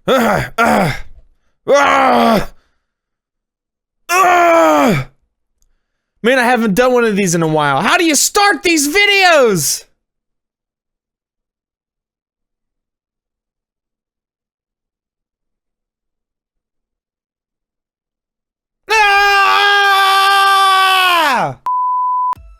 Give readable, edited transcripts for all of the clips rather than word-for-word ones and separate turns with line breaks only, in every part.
Man, I haven't done one of these in a while. How do you start these videos?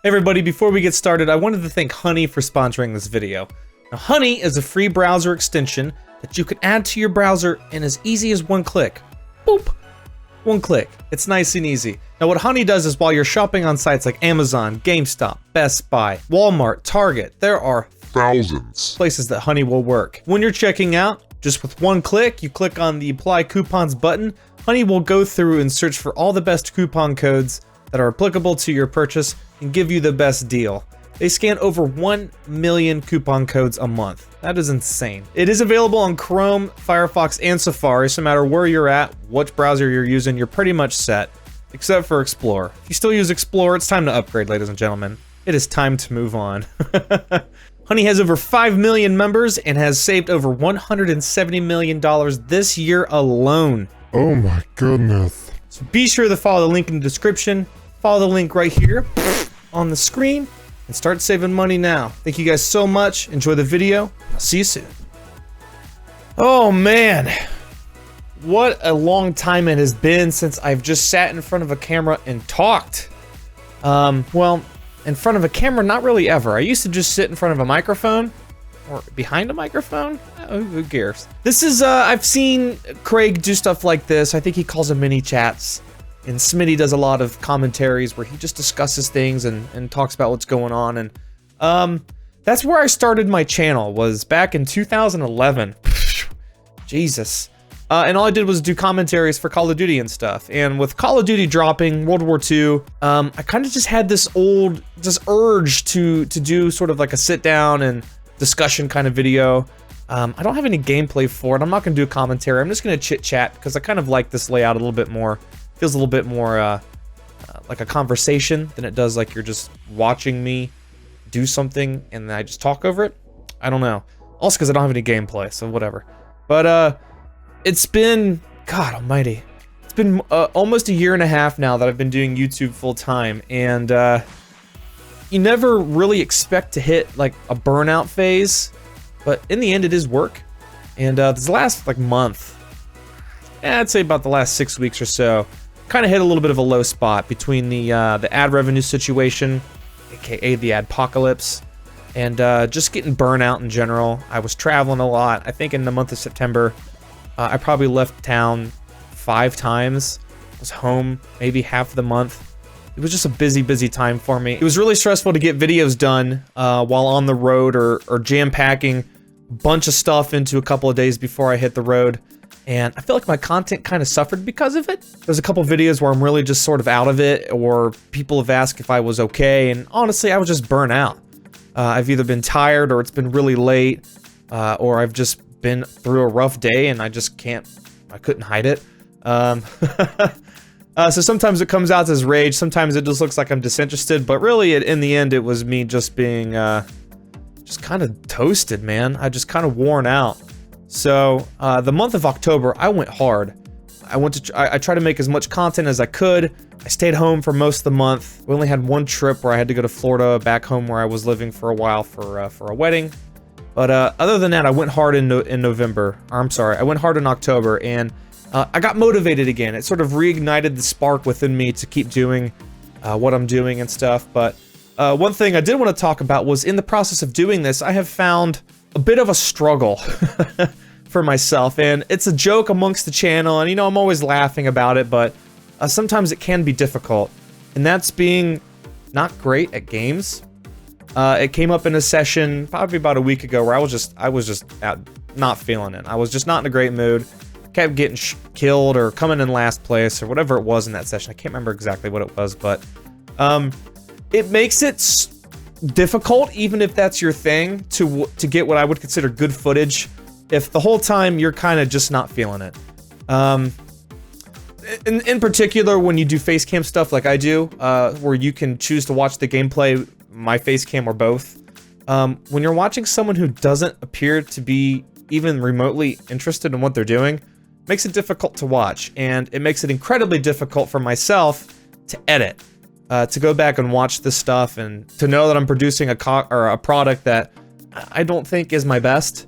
Hey everybody, before we get started, I wanted to thank Honey for sponsoring this video. Now, Honey is a free browser extension that you can add to your browser in as easy as one click. Boop. One click. It's nice and easy. Now what Honey does is while you're shopping on sites like Amazon, GameStop, Best Buy, Walmart, Target, there are thousands places that Honey will work. When you're checking out, just with one click, you click on the Apply Coupons button, Honey will go through and search for all the best coupon codes that are applicable to your purchase and give you the best deal. They scan over 1 million coupon codes a month. That is insane. It is available on Chrome, Firefox, and Safari, so no matter where you're at, which browser you're using, you're pretty much set, except for Explorer. If you still use Explorer, it's time to upgrade, ladies and gentlemen. It is time to move on. Honey has over 5 million members and has saved over $170 million this year alone.
Oh my goodness.
So be sure to follow the link in the description, follow the link right here on the screen, and start saving money now. Thank you guys so much. Enjoy the video. I'll see you soon. Oh man, what a long time it has been since I've just sat in front of a camera and talked. Well, in front of a camera, not really ever. I used to just sit in front of a microphone or behind a microphone. Oh, who cares? This is, I've seen Craig do stuff like this. I think he calls them mini chats. And Smitty does a lot of commentaries where he just discusses things and talks about what's going on. And that's where I started my channel, was back in 2011. Jesus. And all I did was do commentaries for Call of Duty and stuff. And with Call of Duty dropping, World War II, I kind of just had this urge to do sort of like a sit down and discussion kind of video. I don't have any gameplay for it. I'm not going to do a commentary. I'm just going to chit chat because I kind of like this layout a little bit more. Feels a little bit more like a conversation than it does like you're just watching me do something and then I just talk over it. I don't know. Also because I don't have any gameplay, so whatever. But it's been, God almighty, it's been almost a year and a half now that I've been doing YouTube full time, and you never really expect to hit like a burnout phase, but in the end it is work. And this last like month, I'd say about the last 6 weeks or so, kind of hit a little bit of a low spot between the ad revenue situation, aka the adpocalypse, and just getting burnout in general. I was traveling a lot. I think in the month of September, I probably left town 5 times. I was home maybe half the month. It was just a busy time for me. It was really stressful to get videos done while on the road or jam-packing a bunch of stuff into a couple of days before I hit the road. And I feel like my content kind of suffered because of it. There's a couple videos where I'm really just sort of out of it, or people have asked if I was okay, and honestly, I was just burnt out. I've either been tired, or it's been really late, or I've just been through a rough day and I couldn't hide it. So sometimes it comes out as rage, sometimes it just looks like I'm disinterested, but really in the end it was me just being just kind of toasted, man. I just kind of worn out. So the month of October, I went hard. I tried to make as much content as I could. I stayed home for most of the month. We only had one trip where I had to go to Florida, back home where I was living for a while for a wedding. But other than that, I went hard in November. Or, I'm sorry, I went hard in October, and I got motivated again. It sort of reignited the spark within me to keep doing what I'm doing and stuff. But one thing I did want to talk about was, in the process of doing this, I have found a bit of a struggle for myself, and it's a joke amongst the channel, and you know, I'm always laughing about it, but sometimes it can be difficult, and that's being not great at games. It came up in a session probably about a week ago where I was just not feeling it. I was just not in a great mood. Kept getting killed or coming in last place or whatever it was in that session. I can't remember exactly what it was, but it makes it difficult, even if that's your thing, to get what I would consider good footage if the whole time you're kind of just not feeling it. In particular, when you do face cam stuff like I do, where you can choose to watch the gameplay, my face cam, or both. When you're watching someone who doesn't appear to be even remotely interested in what they're doing, makes it difficult to watch, and it makes it incredibly difficult for myself to edit, to go back and watch this stuff, and to know that I'm producing a product that I don't think is my best,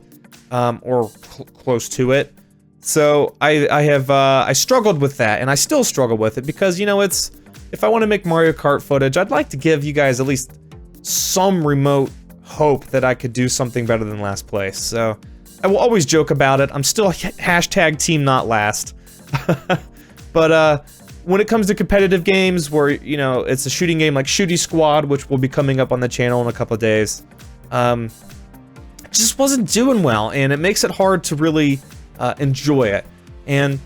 or close to it. So I struggled with that, and I still struggle with it, because, you know, if I want to make Mario Kart footage, I'd like to give you guys at least some remote hope that I could do something better than last place. So I will always joke about it. I'm still hashtag team not last. But when it comes to competitive games where, you know, it's a shooting game like Shooty Squad, which will be coming up on the channel in a couple of days, it just wasn't doing well, and it makes it hard to really enjoy it. And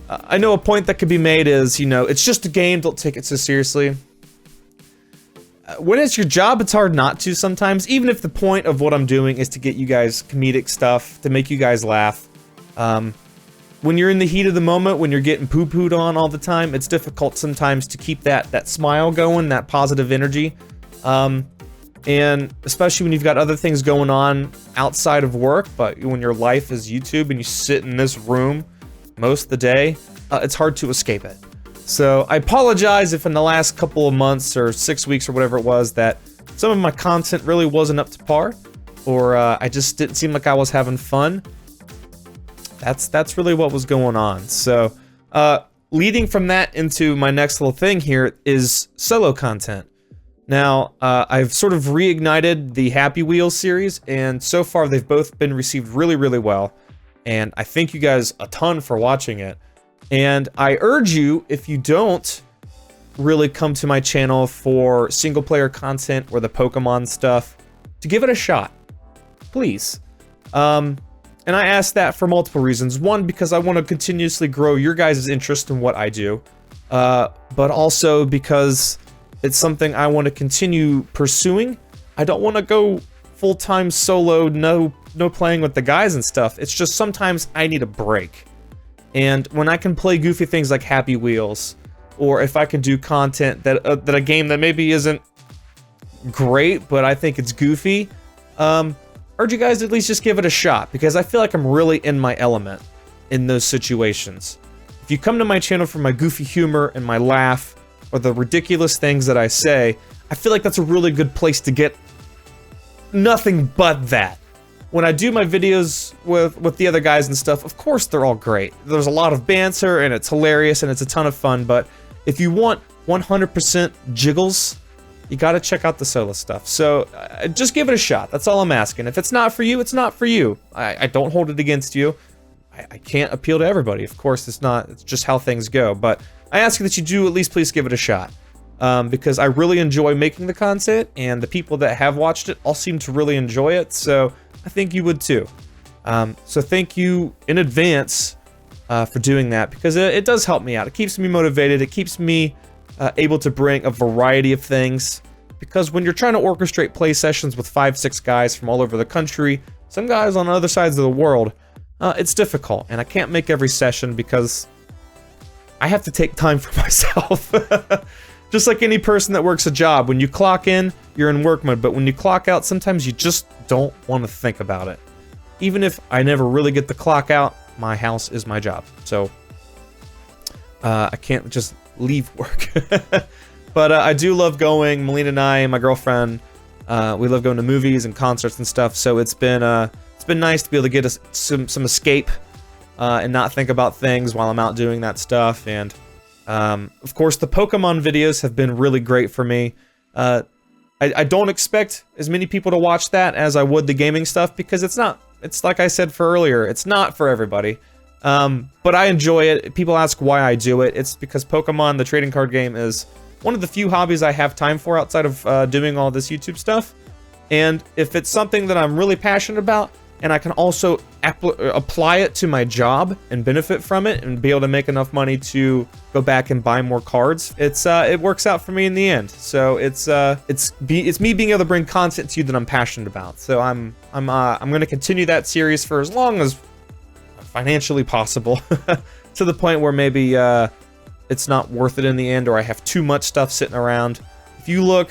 I know a point that could be made is, you know, it's just a game, don't take it so seriously. When it's your job, it's hard not to sometimes, even if the point of what I'm doing is to get you guys comedic stuff, to make you guys laugh. When you're in the heat of the moment, when you're getting poo-pooed on all the time, it's difficult sometimes to keep that smile going, that positive energy. And especially when you've got other things going on outside of work, but when your life is YouTube and you sit in this room most of the day, it's hard to escape it. So I apologize if in the last couple of months or 6 weeks or whatever it was that some of my content really wasn't up to par, or I just didn't seem like I was having fun. That's really what was going on. So leading from that into my next little thing here is solo content. Now, I've sort of reignited the Happy Wheels series, and so far they've both been received really, really well. And I thank you guys a ton for watching it. And I urge you, if you don't really come to my channel for single player content or the Pokemon stuff, to give it a shot, please. And I ask that for multiple reasons. One, because I want to continuously grow your guys' interest in what I do, but also because it's something I want to continue pursuing. I don't want to go full-time solo, no playing with the guys and stuff. It's just sometimes I need a break. And when I can play goofy things like Happy Wheels, or if I can do content that a game that maybe isn't great, but I think it's goofy, urge you guys to at least just give it a shot, because I feel like I'm really in my element in those situations. If you come to my channel for my goofy humor and my laugh, or the ridiculous things that I say, I feel like that's a really good place to get nothing but that. When I do my videos with the other guys and stuff, of course they're all great. There's a lot of banter, and it's hilarious, and it's a ton of fun, but if you want 100% jiggles, you gotta check out the solo stuff. So, just give it a shot. That's all I'm asking. If it's not for you, it's not for you. I don't hold it against you. I can't appeal to everybody. Of course, it's just how things go, but I ask that you do at least please give it a shot. Because I really enjoy making the content, and the people that have watched it all seem to really enjoy it, so I think you would too. So thank you in advance for doing that, because it does help me out. It keeps me motivated. It keeps me able to bring a variety of things, because when you're trying to orchestrate play sessions with 5-6 guys from all over the country, some guys on other sides of the world, it's difficult, and I can't make every session because I have to take time for myself. Just like any person that works a job, when you clock in, you're in work mode, but when you clock out, sometimes you just don't want to think about it. Even if I never really get the clock out, my house is my job. So, I can't just leave work. But I do love going, Melina and I and my girlfriend, we love going to movies and concerts and stuff, so it's been nice to be able to get some escape, and not think about things while I'm out doing that stuff. And of course, the Pokemon videos have been really great for me. I don't expect as many people to watch that as I would the gaming stuff, because it's like I said earlier, it's not for everybody. But I enjoy it. People ask why I do it. It's because Pokemon, the trading card game, is one of the few hobbies I have time for outside of doing all this YouTube stuff. And if it's something that I'm really passionate about, and I can also apply it to my job and benefit from it and be able to make enough money to go back and buy more cards, it works out for me in the end. So it's me being able to bring content to you that I'm passionate about. So I'm going to continue that series for as long as financially possible, to the point where maybe it's not worth it in the end, or I have too much stuff sitting around. If you look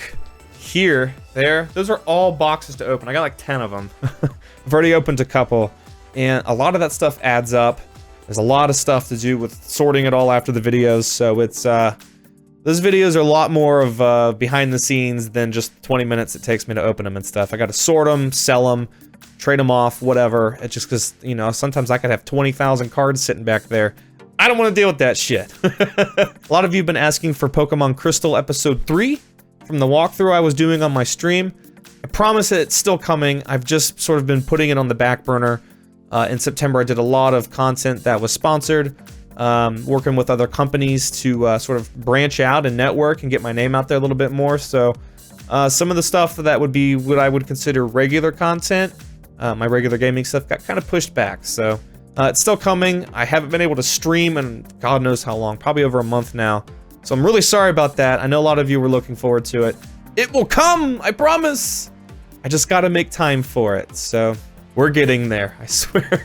here, those are all boxes to open. I got like 10 of them. I've already opened a couple. and a lot of that stuff adds up. There's a lot of stuff to do with sorting it all after the videos, so it's those videos are a lot more of behind the scenes than just 20 minutes it takes me to open them and stuff. I got to sort them, sell them, trade them off, whatever. It's just because, you know, sometimes I could have 20,000 cards sitting back there. I don't want to deal with that shit. A lot of you have been asking for Pokemon Crystal Episode 3 from the walkthrough I was doing on my stream. I promise that it's still coming. I've just sort of been putting it on the back burner. In September, I did a lot of content that was sponsored, working with other companies to sort of branch out and network and get my name out there a little bit more. So some of the stuff that would be what I would consider regular content, my regular gaming stuff, got kind of pushed back. So it's still coming. I haven't been able to stream in God knows how long, probably over a month now. So I'm really sorry about that. I know a lot of you were looking forward to it. It will come, I promise. I just got to make time for it. So we're getting there, I swear.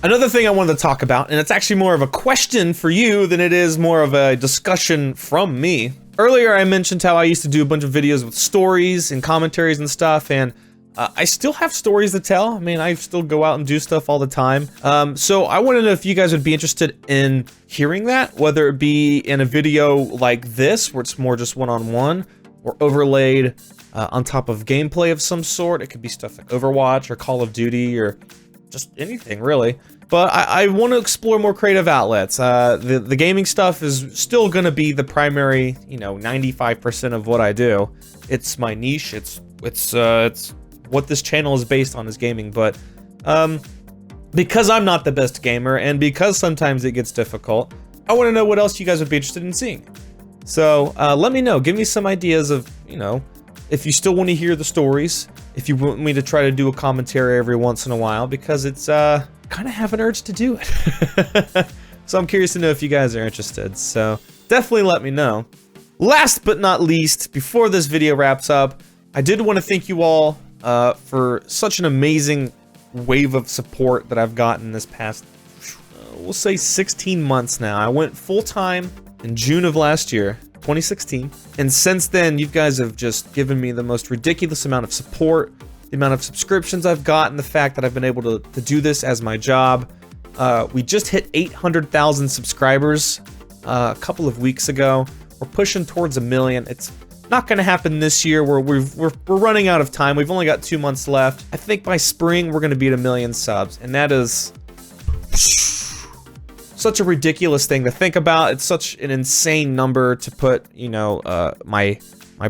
Another thing I wanted to talk about, and it's actually more of a question for you than it is more of a discussion from me. Earlier, I mentioned how I used to do a bunch of videos with stories and commentaries and stuff, and I still have stories to tell. I mean, I still go out and do stuff all the time. So I want to know if you guys would be interested in hearing that, whether it be in a video like this, where it's more just one-on-one, or overlaid on top of gameplay of some sort. It could be stuff like Overwatch or Call of Duty or just anything really. But I want to explore more creative outlets. The gaming stuff is still going to be the primary, you know, 95% of what I do. It's my niche. It's what this channel is based on, is gaming. But because I'm not the best gamer and because sometimes it gets difficult, I want to know what else you guys would be interested in seeing. So let me know. Give me some ideas of, you know, if you still want to hear the stories, if you want me to try to do a commentary every once in a while, because it's kind of have an urge to do it. So I'm curious to know if you guys are interested. So definitely let me know. Last but not least, before this video wraps up, I did want to thank you all for such an amazing wave of support that I've gotten this past, we'll say 16 months now. I went full-time in June of last year, 2016, and since then you guys have just given me the most ridiculous amount of support, the amount of subscriptions I've gotten, the fact that I've been able to do this as my job. We just hit 800,000 subscribers a couple of weeks ago. We're pushing towards 1 million. It's not going to happen this year. We're running out of time. We've only got 2 months left. I think by spring we're going to be at 1 million subs, and that is such a ridiculous thing to think about. It's such an insane number to put, you know, my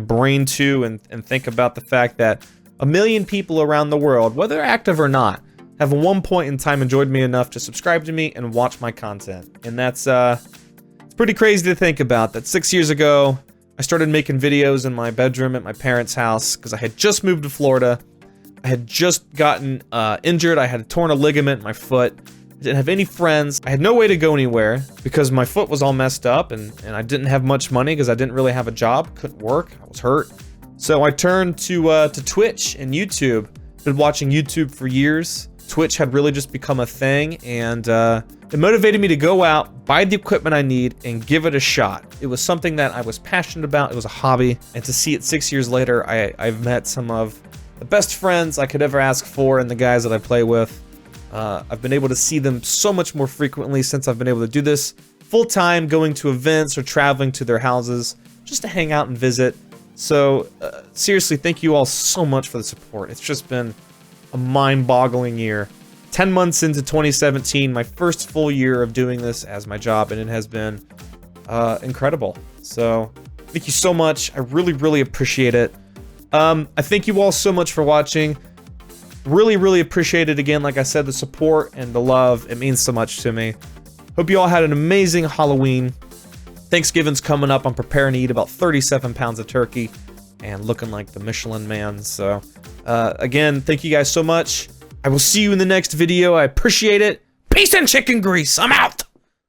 brain to, and think about the fact that 1 million people around the world, whether active or not, have at one point in time enjoyed me enough to subscribe to me and watch my content. And that's it's pretty crazy to think about. That 6 years ago, I started making videos in my bedroom at my parents' house because I had just moved to Florida. I had just gotten injured. I had torn a ligament in my foot. I didn't have any friends. I had no way to go anywhere because my foot was all messed up, and I didn't have much money because I didn't really have a job, couldn't work, I was hurt. So I turned to Twitch and YouTube. Been watching YouTube for years. Twitch had really just become a thing, and it motivated me to go out, buy the equipment I need, and give it a shot. It was something that I was passionate about. It was a hobby, and to see it 6 years later, I've met some of the best friends I could ever ask for, and the guys that I play with. I've been able to see them so much more frequently since I've been able to do this full-time, going to events or traveling to their houses just to hang out and visit. So seriously, thank you all so much for the support. It's just been a mind-boggling year. 10 months into 2017, my first full year of doing this as my job, and it has been incredible. So thank you so much. I really, really appreciate it. I thank you all so much for watching. Really, really appreciate it again. Like I said, the support and the love, it means so much to me. Hope you all had an amazing Halloween. Thanksgiving's coming up. I'm preparing to eat about 37 pounds of turkey and looking like the Michelin Man. So again, thank you guys so much. I will see you in the next video. I appreciate it. Peace and chicken grease. I'm out.